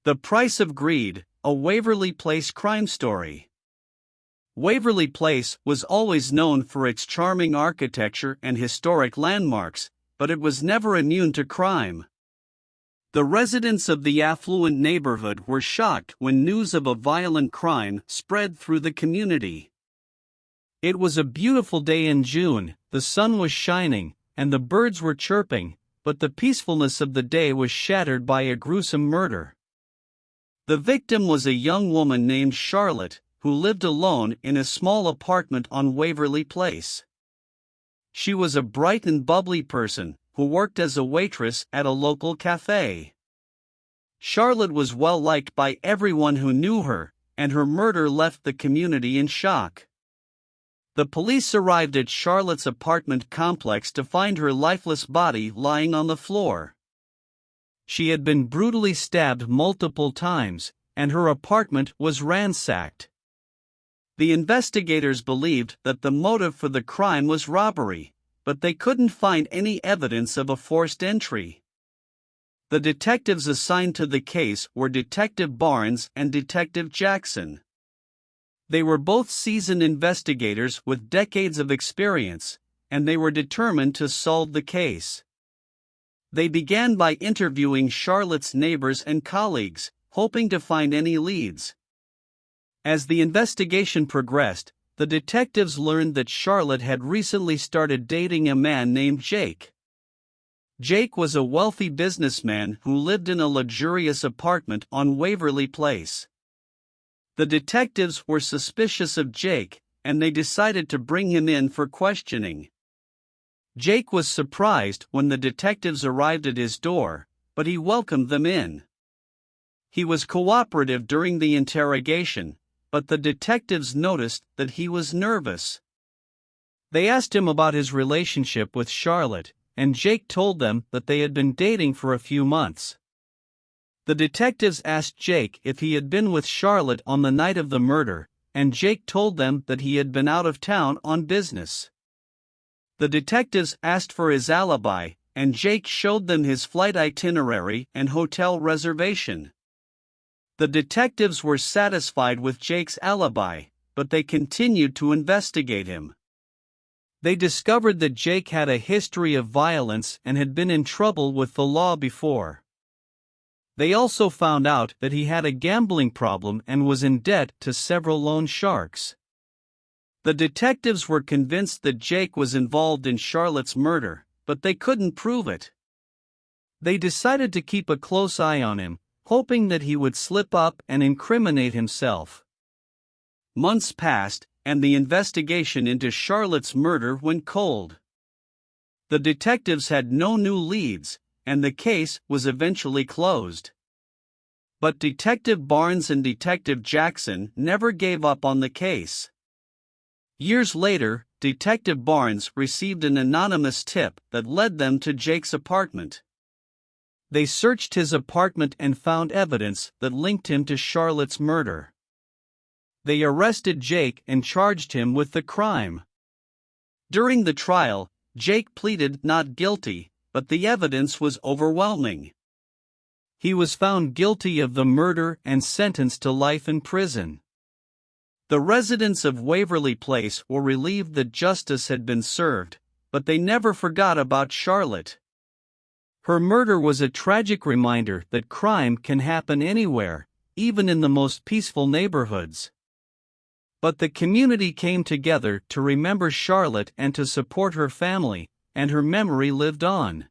The Price of Greed, a Waverly Place crime story. Waverly Place was always known for its charming architecture and historic landmarks, but it was never immune to crime. The residents of the affluent neighborhood were shocked when news of a violent crime spread through the community. It was a beautiful day in June, the sun was shining, and the birds were chirping, but the peacefulness of the day was shattered by a gruesome murder. The victim was a young woman named Charlotte, who lived alone in a small apartment on Waverly Place. She was a bright and bubbly person, who worked as a waitress at a local cafe. Charlotte was well liked by everyone who knew her, and her murder left the community in shock. The police arrived at Charlotte's apartment complex to find her lifeless body lying on the floor. She had been brutally stabbed multiple times, and her apartment was ransacked. The investigators believed that the motive for the crime was robbery, but they couldn't find any evidence of a forced entry. The detectives assigned to the case were Detective Barnes and Detective Jackson. They were both seasoned investigators with decades of experience, and they were determined to solve the case. They began by interviewing Charlotte's neighbors and colleagues, hoping to find any leads. As the investigation progressed, the detectives learned that Charlotte had recently started dating a man named Jake. Jake was a wealthy businessman who lived in a luxurious apartment on Waverly Place. The detectives were suspicious of Jake, and they decided to bring him in for questioning. Jake was surprised when the detectives arrived at his door, but he welcomed them in. He was cooperative during the interrogation, but the detectives noticed that he was nervous. They asked him about his relationship with Charlotte, and Jake told them that they had been dating for a few months. The detectives asked Jake if he had been with Charlotte on the night of the murder, and Jake told them that he had been out of town on business. The detectives asked for his alibi, and Jake showed them his flight itinerary and hotel reservation. The detectives were satisfied with Jake's alibi, but they continued to investigate him. They discovered that Jake had a history of violence and had been in trouble with the law before. They also found out that he had a gambling problem and was in debt to several loan sharks. The detectives were convinced that Jake was involved in Charlotte's murder, but they couldn't prove it. They decided to keep a close eye on him, hoping that he would slip up and incriminate himself. Months passed, and the investigation into Charlotte's murder went cold. The detectives had no new leads, and the case was eventually closed. But Detective Barnes and Detective Jackson never gave up on the case. Years later, Detective Barnes received an anonymous tip that led them to Jake's apartment. They searched his apartment and found evidence that linked him to Charlotte's murder. They arrested Jake and charged him with the crime. During the trial, Jake pleaded not guilty, but the evidence was overwhelming. He was found guilty of the murder and sentenced to life in prison. The residents of Waverly Place were relieved that justice had been served, but they never forgot about Charlotte. Her murder was a tragic reminder that crime can happen anywhere, even in the most peaceful neighborhoods. But the community came together to remember Charlotte and to support her family, and her memory lived on.